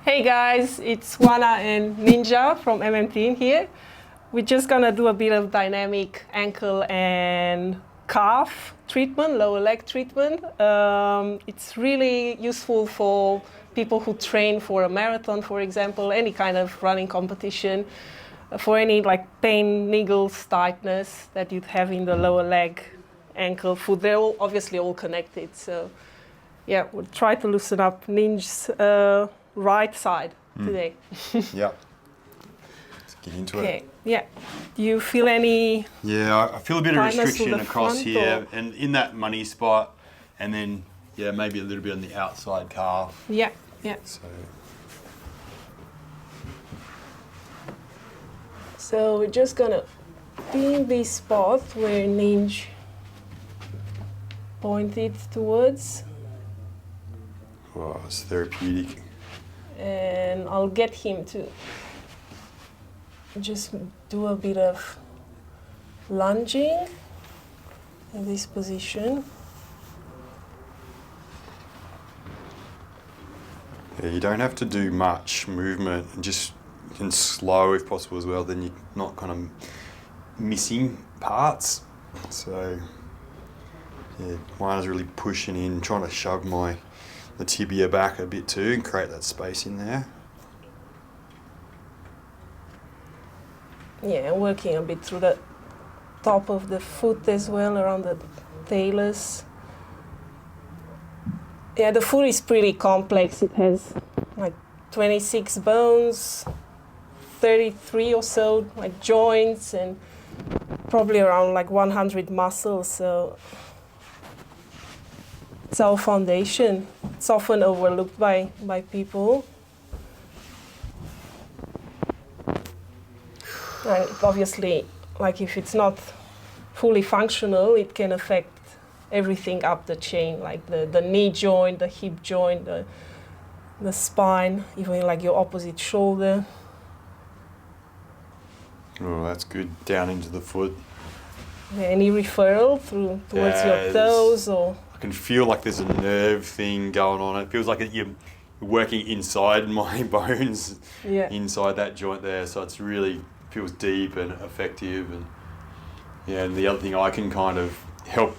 Hey guys, it's Oana and Ninja from MMT here. We're just gonna do a bit of dynamic ankle and calf treatment, lower leg treatment. It's really useful for people who train for a marathon, for example, any kind of running competition, for any like pain, niggles, tightness that you'd have in the lower leg, ankle, foot. They're all obviously all connected. So yeah, we'll try to loosen up Ninja's right side today. Yeah. Let's get into it. Yeah. Do you feel any? Yeah, I feel a bit of restriction across here or? and in that money spot, and then yeah, maybe a little bit on the outside calf. Yeah. So we're just gonna be in this spot where Ninja pointed towards. Wow, it's therapeutic. And I'll get him to just do a bit of lunging in this position. Yeah, you don't have to do much movement, just and slow if possible as well, then you're not kind of missing parts. So yeah, one is really pushing in, trying to shove the tibia back a bit too and create that space in there. Yeah, working a bit through the top of the foot as well, around the talus. Yeah, the foot is pretty complex. It has like 26 bones, 33 or so like joints, and probably around like 100 muscles. So it's our foundation. It's often overlooked by people. And obviously, like if it's not fully functional, it can affect everything up the chain, like the knee joint, the hip joint, the spine, even like your opposite shoulder. Oh, that's good. Down into the foot. Any referral towards your toes or? I can feel like there's a nerve thing going on. It feels like you're working inside my bones, inside that joint there. So it's really feels deep and effective. And yeah, and the other thing, I can kind of help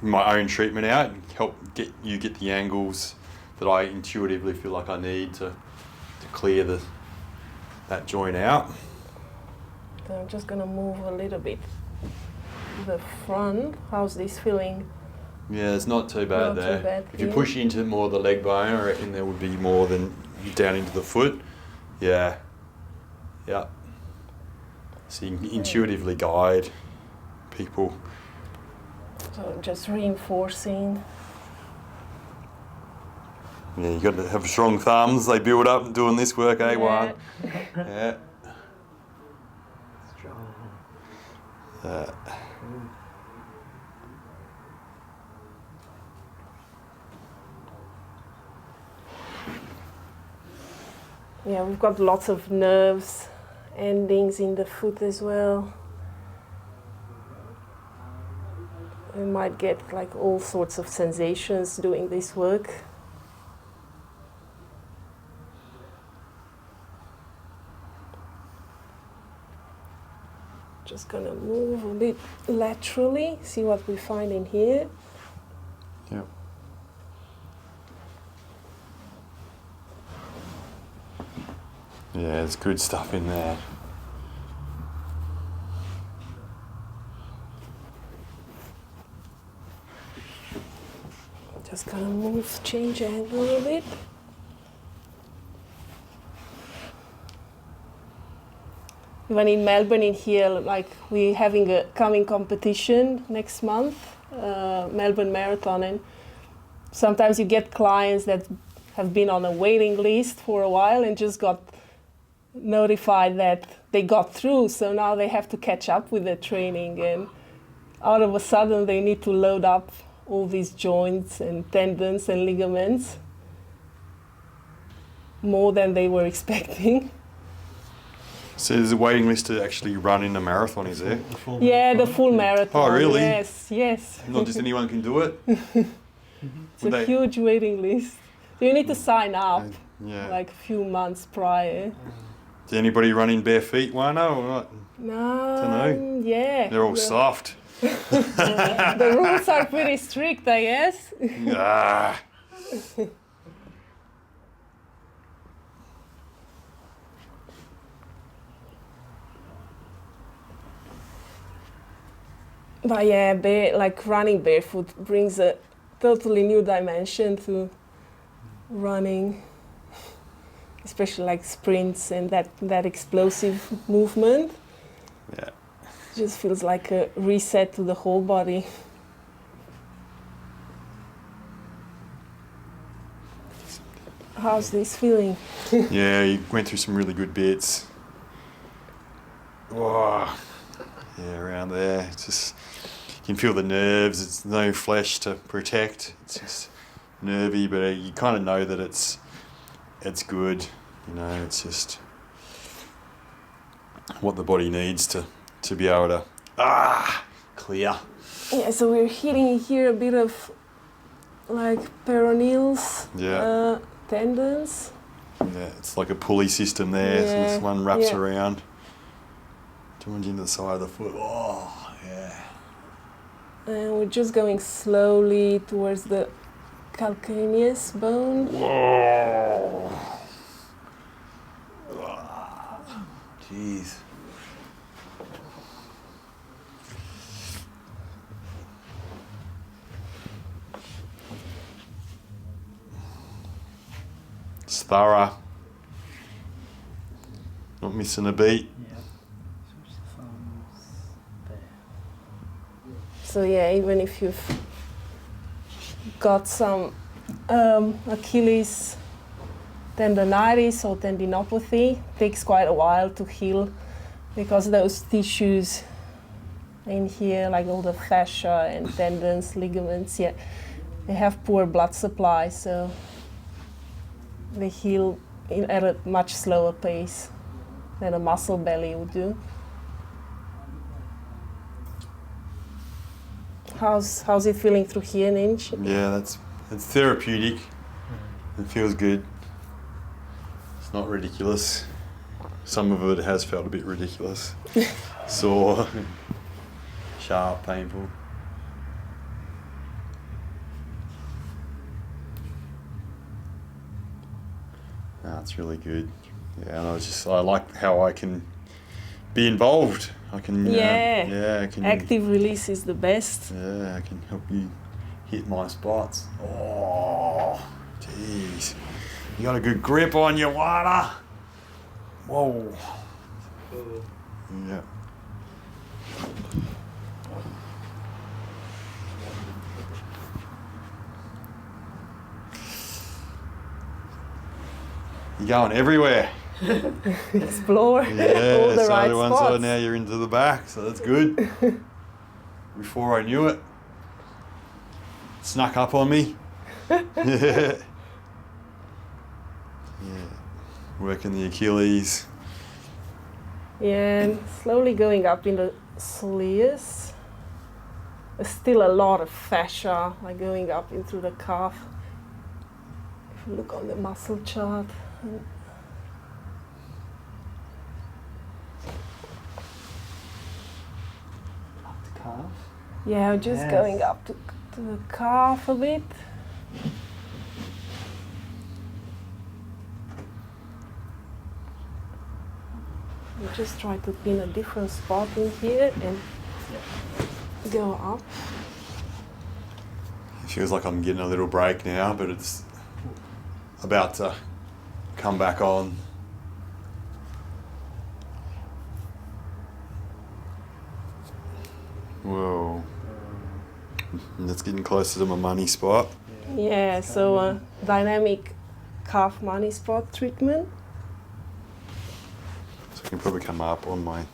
my own treatment out and help get the angles that I intuitively feel like I need to clear that joint out. So I'm just gonna move a little bit to the front. How's this feeling? Yeah, it's not too bad there. Too bad, if you push into more of the leg bone, I reckon there would be more than down into the foot. Yeah. So you can intuitively guide people. So just reinforcing. Yeah, you got to have strong thumbs. They build up doing this work, eh, Juan? Yeah. Strong. Yeah, we've got lots of nerves, endings in the foot as well. We might get like all sorts of sensations doing this work. Just gonna move a bit laterally, see what we find in here. Yeah. Yeah, there's good stuff in there. Just gonna move, change angle a bit. Even in Melbourne in here, like we're having a coming competition next month, Melbourne Marathon, and sometimes you get clients that have been on a waiting list for a while and just got notified that they got through, so now they have to catch up with their training, and out of a sudden they need to load up all these joints and tendons and ligaments, more than they were expecting. So there's a waiting list to actually run in a marathon, is there? The full marathon. Oh, really? Yes. Not just anyone can do it? It's a huge waiting list. So you need to sign up. Yeah. like a few months prior. Is anybody running bare feet, Oana, or not? No, Dunno. yeah. They're all soft. The rules are pretty strict, I guess. Ah. But yeah, like running barefoot brings a totally new dimension to running, especially like sprints and that explosive movement. Yeah. Just feels like a reset to the whole body. How's this feeling? Yeah, you went through some really good bits. Whoa. Yeah, around there. It's just, you can feel the nerves. It's no flesh to protect. It's just nervy, but you kind of know that it's good. You know, it's just what the body needs to be able to clear. Yeah, so we're hitting here a bit of like peroneals, Yeah. tendons. Yeah, it's like a pulley system there. Yeah, So this one wraps yeah. around, joins into the side of the foot. Oh, yeah. And we're just going slowly towards the calcaneus bone. Whoa. Jeez. It's thorough. Not missing a beat. So yeah, even if you've got some Achilles tendonitis or tendinopathy, takes quite a while to heal because those tissues in here, like all the fascia and tendons, ligaments, yeah, they have poor blood supply, so they heal at a much slower pace than a muscle belly would do. How's it feeling through here, Ninj? Yeah, it's therapeutic. It feels good. It's not ridiculous. Some of it has felt a bit ridiculous. Sore, sharp, painful. It's really good. Yeah, and I like how I can be involved. I can I can active release is the best. Yeah, I can help you hit my spots. Oh, jeez. You got a good grip on your Oana. Whoa. Yeah. You're going everywhere. Explore Yeah, all the right started one spots. side, now you're into the back, so that's good. Before I knew it, snuck up on me. Yeah. Working the Achilles. Yeah, and slowly going up in the soleus. There's still a lot of fascia, like going up into the calf. If you look on the muscle chart. Calf. Yeah, just Yes. going up to the calf a bit. You just try to pin a different spot in here and go up. It feels like I'm getting a little break now, but it's about to come back on. Whoa. And that's getting closer to my money spot. Yeah, so dynamic calf money spot treatment. So I can probably come up on my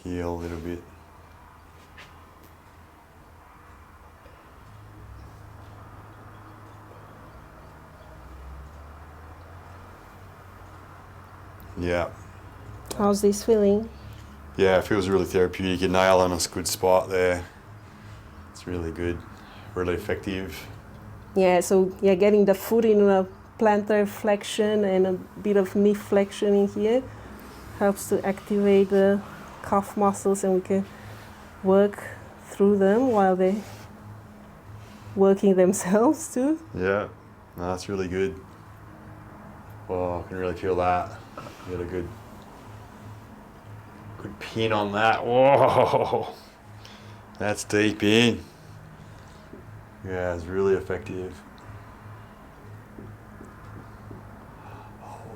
heel a little bit. Yeah. How's this feeling? Yeah, it feels really therapeutic. You're nailing a good spot there. It's really good, really effective. Yeah, so yeah, getting the foot in a plantar flexion and a bit of knee flexion in here. Helps to activate the calf muscles, and we can work through them while they're working themselves too. Yeah, no, that's really good. Oh, I can really feel that. You got a good pin on that. Whoa, that's deep in. Yeah, it's really effective.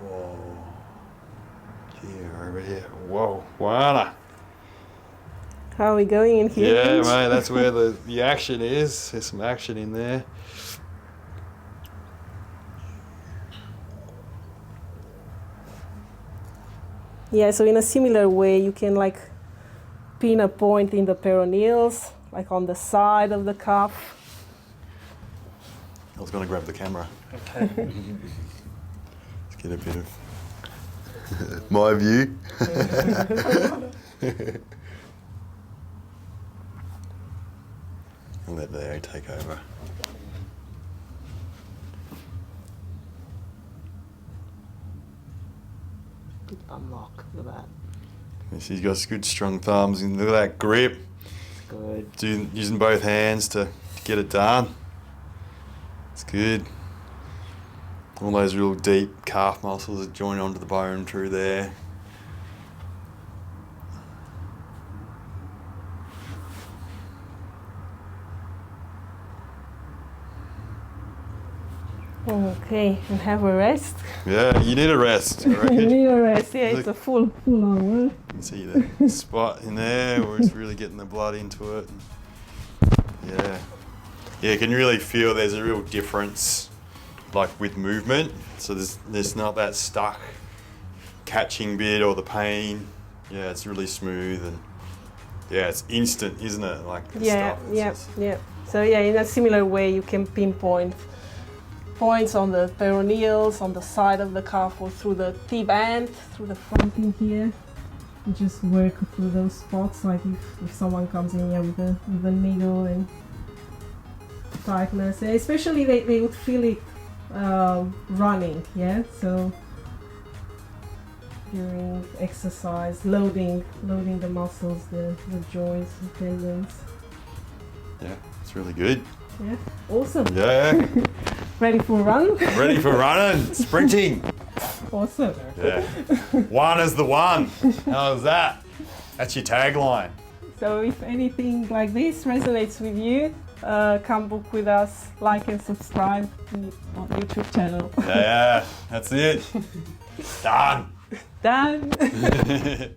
Whoa. Here, over here. Whoa, Oana. How are we going in here? Yeah, mate, that's where the action is. There's some action in there. Yeah, so in a similar way, you can like pin a point in the peroneals, like on the side of the calf. I was going to grab the camera. Okay. Let's get a bit of my view. I'll let Leo take over. Good unlock, look at that. He's got good strong thumbs, and look at that grip. Good. Using both hands to get it done. It's good. All those real deep calf muscles are joined onto the bone through there. Okay, and have a rest. Yeah, you need a rest, I You reckon. need a rest, yeah, Look. it's a full hour. You can see the spot in there where it's really getting the blood into it. Yeah. Yeah, you can really feel there's a real difference, like with movement. So there's not that stuck catching bit or the pain. Yeah, it's really smooth, and yeah, it's instant, isn't it? Like the Yeah, stuff. It's yeah, just- yeah. So yeah, in a similar way, you can pinpoint points on the peroneals, on the side of the calf, or through the T-band, through the front in here. You just work through those spots, like if someone comes in here with a needle and tightness. And especially they would feel it running, yeah? So during exercise, loading the muscles, the joints, the tendons. Yeah, it's really good. Yeah, awesome. Yeah, Ready for a run? ready for running, sprinting. Awesome. Yeah, one is the one. How's that? That's your tagline. So if anything like this resonates with you, come book with us, like and subscribe on YouTube channel. Yeah, that's it. Done. Done.